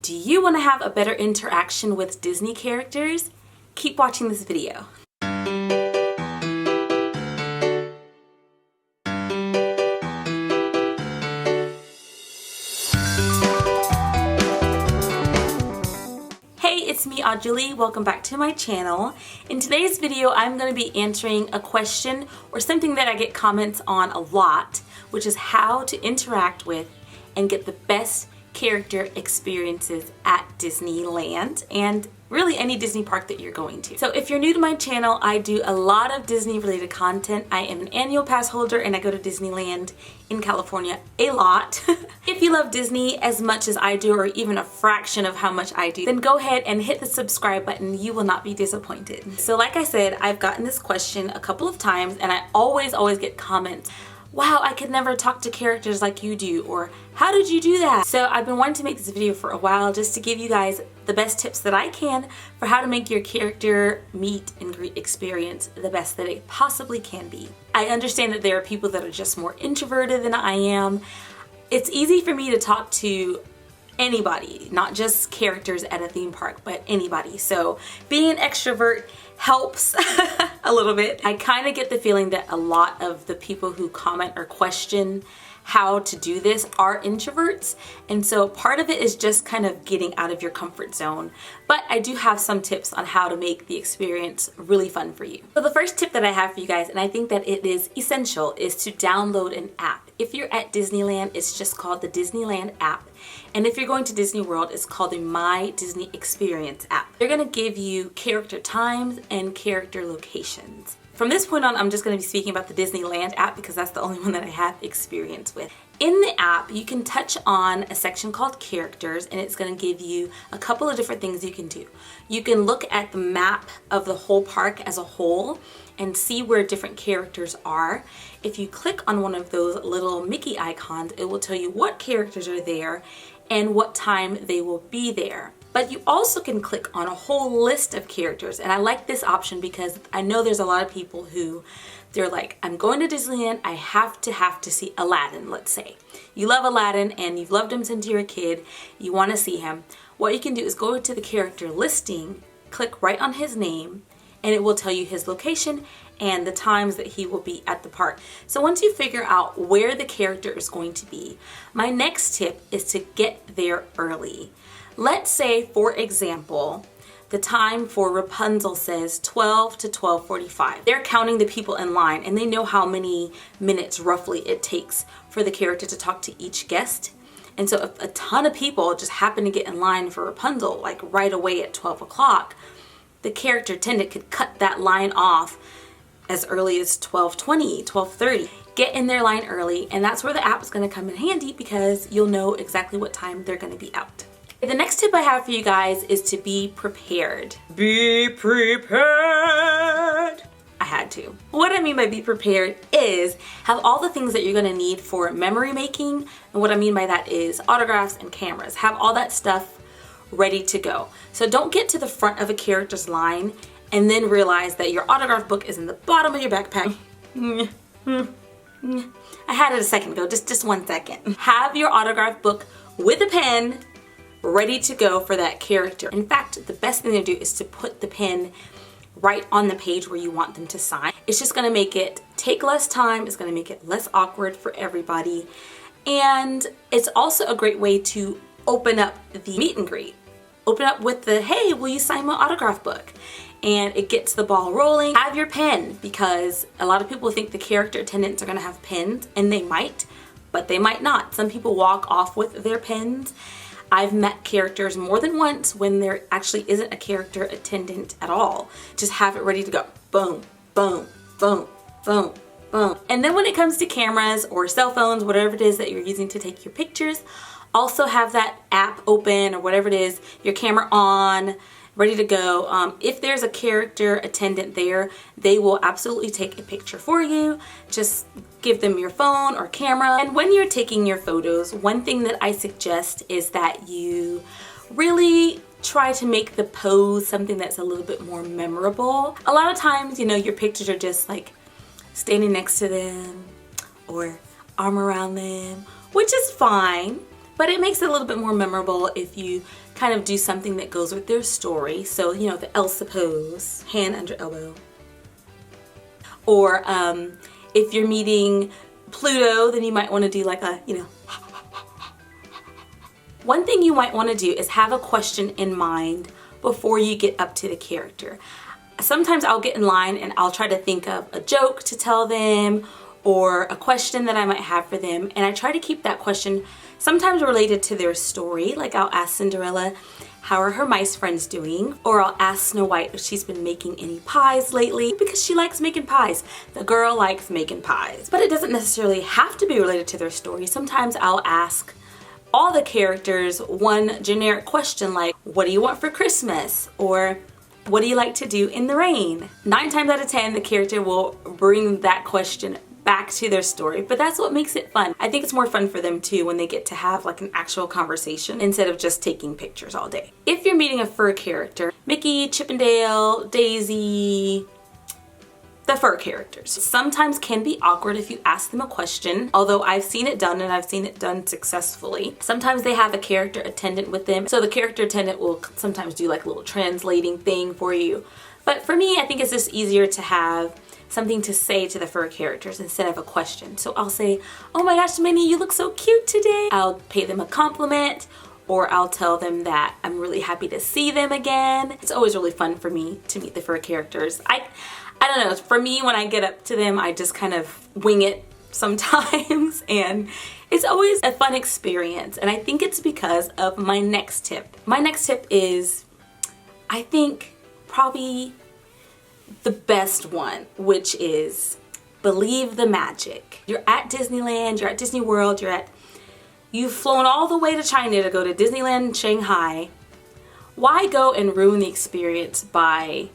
Do you want to have a better interaction with Disney characters? Keep watching this video. Hey, it's me, Julie. Welcome back to my channel. In today's video, I'm going to be answering a question or something that I get comments on a lot, which is how to interact with and get the best character experiences at Disneyland and really any Disney park that you're going to. So if you're new to my channel, I do a lot of Disney related content. I am an annual pass holder and I go to Disneyland in California a lot. If you love Disney as much as I do, or even a fraction of how much I do, then go ahead and hit the subscribe button. You will not be disappointed. So like I said, I've gotten this question a couple of times and I always get comments. Wow, I could never talk to characters like you do, or how did you do that? So I've been wanting to make this video for a while just to give you guys the best tips that I can for how to make your character meet and greet experience the best that it possibly can be. I understand that there are people that are just more introverted than I am. It's easy for me to talk to anybody, not just characters at a theme park, but anybody. So being an extrovert helps a little bit. I kind of get the feeling that a lot of the people who comment or question how to do this are introverts, and so part of it is just kind of getting out of your comfort zone. But I do have some tips on how to make the experience really fun for you. So the first tip that I have for you guys, and I think that it is essential, is to download an app. If you're at Disneyland, it's just called the Disneyland app. And if you're going to Disney World, it's called the My Disney Experience app. They're gonna give you character times and character locations. From this point on, I'm just going to be speaking about the Disneyland app because that's the only one that I have experience with. In the app, you can touch on a section called characters, and it's going to give you a couple of different things you can do. You can look at the map of the whole park as a whole and see where different characters are. If you click on one of those little Mickey icons, it will tell you what characters are there and what time they will be there. But you also can click on a whole list of characters, and I like this option because I know there's a lot of people who they're like, I'm going to Disneyland, I have to see Aladdin, let's say. You love Aladdin and you've loved him since you were a kid, you want to see him. What you can do is go to the character listing, click right on his name, and it will tell you his location and the times that he will be at the park. So once you figure out where the character is going to be, my next tip is to get there early. Let's say, for example, the time for Rapunzel says 12 to 12:45. They're counting the people in line and they know how many minutes roughly it takes for the character to talk to each guest. And so if a ton of people just happen to get in line for Rapunzel like right away at 12 o'clock, the character attendant could cut that line off as early as 12:20, 12:30. Get in their line early, and that's where the app is going to come in handy because you'll know exactly what time they're going to be out. The next tip I have for you guys is to be prepared. Be prepared! I had to. What I mean by be prepared is have all the things that you're gonna need for memory making, and what I mean by that is autographs and cameras. Have all that stuff ready to go. So don't get to the front of a character's line and then realize that your autograph book is in the bottom of your backpack. I had it a second ago, just 1 second. Have your autograph book with a pen ready to go for that character. In fact, the best thing to do is to put the pen right on the page where you want them to sign. It's just gonna make it take less time, it's gonna make it less awkward for everybody, and it's also a great way to open up the meet and greet. Open up with the, hey, will you sign my autograph book? And it gets the ball rolling. Have your pen, because a lot of people think the character attendants are gonna have pens, and they might, but they might not. Some people walk off with their pens. I've met characters more than once when there actually isn't a character attendant at all. Just have it ready to go. Boom, boom, boom, boom, boom. And then when it comes to cameras or cell phones, whatever it is that you're using to take your pictures, also have that app open or whatever it is, your camera on, ready to go. If there's a character attendant there, they will absolutely take a picture for you. Just give them your phone or camera. And when you're taking your photos, one thing that I suggest is that you really try to make the pose something that's a little bit more memorable. A lot of times, you know, your pictures are just like standing next to them or arm around them, which is fine. But it makes it a little bit more memorable if you kind of do something that goes with their story. So, you know, the Elsa pose, hand under elbow. Or if you're meeting Pluto, then you might want to do like a, you know. One thing you might want to do is have a question in mind before you get up to the character. Sometimes I'll get in line and I'll try to think of a joke to tell them or a question that I might have for them, and I try to keep that question sometimes related to their story. Like I'll ask Cinderella, how are her mice friends doing? Or I'll ask Snow White if she's been making any pies lately, because she likes making pies. The girl likes making pies. But it doesn't necessarily have to be related to their story. Sometimes I'll ask all the characters one generic question like, what do you want for Christmas? Or what do you like to do in the rain? 9 times out of 10, the character will bring that question back to their story, but that's what makes it fun. I think it's more fun for them too when they get to have like an actual conversation instead of just taking pictures all day. If you're meeting a fur character, Mickey, Chippendale, Daisy, the fur characters sometimes can be awkward if you ask them a question, although I've seen it done and I've seen it done successfully. Sometimes they have a character attendant with them, so the character attendant will sometimes do like a little translating thing for you. But for me, I think it's just easier to have something to say to the fur characters instead of a question. So I'll say, oh my gosh, Minnie, you look so cute today. I'll pay them a compliment, or I'll tell them that I'm really happy to see them again. It's always really fun for me to meet the fur characters. I don't know, for me, when I get up to them, I just kind of wing it sometimes, and it's always a fun experience. And I think it's because of my next tip. My next tip is, I think, probably the best one, which is believe the magic. You're at Disneyland, you're at Disney World, you've flown all the way to China to go to Disneyland Shanghai. Why go and ruin the experience by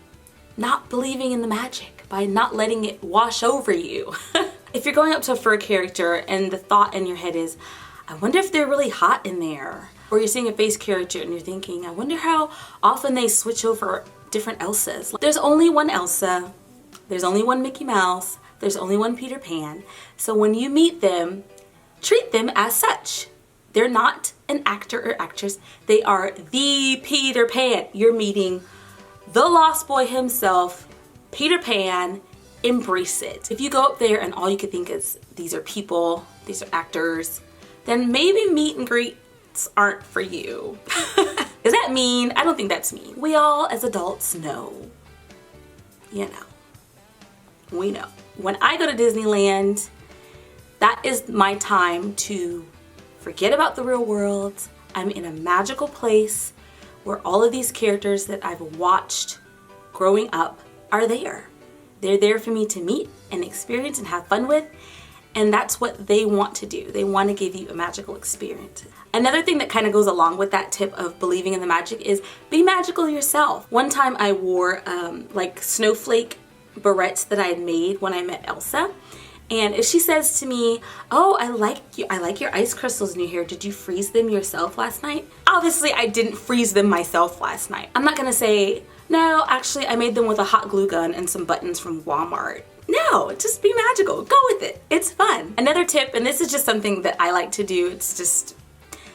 not believing in the magic, by not letting it wash over you? If you're going up to a fur character and the thought in your head is, I wonder if they're really hot in there. Or you're seeing a face character and you're thinking, I wonder how often they switch over different Elsas. There's only one Elsa, there's only one Mickey Mouse, there's only one Peter Pan. So when you meet them, treat them as such. They're not an actor or actress, they are the Peter Pan. You're meeting the Lost Boy himself, Peter Pan. Embrace it. If you go up there and all you could think is, these are people, these are actors, then maybe meet and greets aren't for you. Is that mean? I don't think that's mean. We all as adults know, you know, we know. When I go to Disneyland, that is my time to forget about the real world. I'm in a magical place where all of these characters that I've watched growing up are there. They're there for me to meet and experience and have fun with. And that's what they want to do. They want to give you a magical experience. Another thing that kind of goes along with that tip of believing in the magic is be magical yourself. One time I wore like snowflake barrettes that I had made when I met Elsa. And if she says to me, oh, I like your ice crystals in your hair. Did you freeze them yourself last night? Obviously, I didn't freeze them myself last night. I'm not gonna say, no, actually, I made them with a hot glue gun and some buttons from Walmart. No, just be magical. Go with it. It's fun. Another tip, and this is just something that I like to do, it's just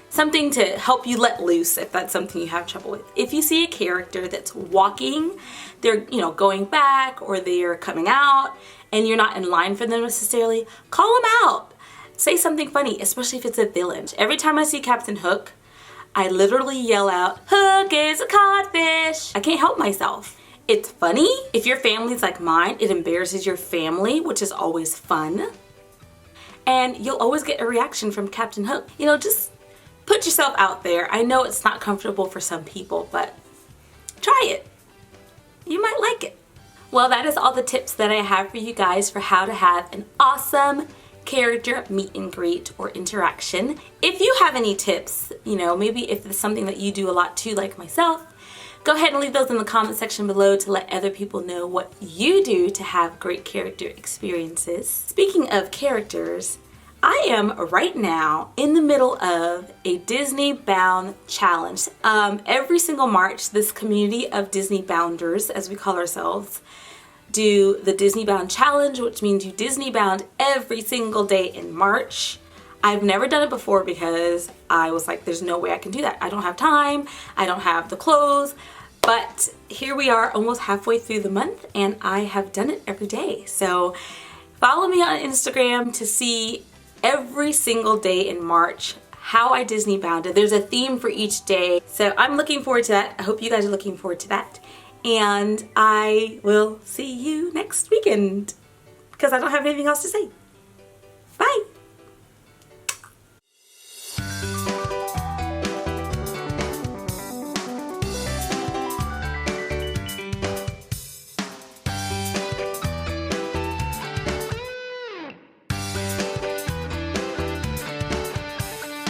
something to help you let loose if that's something you have trouble with. If you see a character that's walking, they're, you know, going back or they're coming out and you're not in line for them necessarily, call them out. Say something funny, especially if it's a villain. Every time I see Captain Hook, I literally yell out, Hook is a codfish. I can't help myself. It's funny. If your family's like mine, it embarrasses your family, which is always fun. And you'll always get a reaction from Captain Hook. You know, just put yourself out there. I know it's not comfortable for some people, but try it. You might like it. Well, that is all the tips that I have for you guys for how to have an awesome character meet and greet or interaction. If you have any tips, you know, maybe if it's something that you do a lot too, like myself, go ahead and leave those in the comment section below to let other people know what you do to have great character experiences. Speaking of characters, I am right now in the middle of a Disney Bound challenge. Every single March, this community of Disney Bounders, as we call ourselves, do the Disney Bound challenge, which means you Disney Bound every single day in March. I've never done it before because I was like, there's no way I can do that. I don't have time, I don't have the clothes, but here we are almost halfway through the month and I have done it every day. So follow me on Instagram to see every single day in March how I Disney bounded. There's a theme for each day. So I'm looking forward to that. I hope you guys are looking forward to that. And I will see you next weekend because I don't have anything else to say.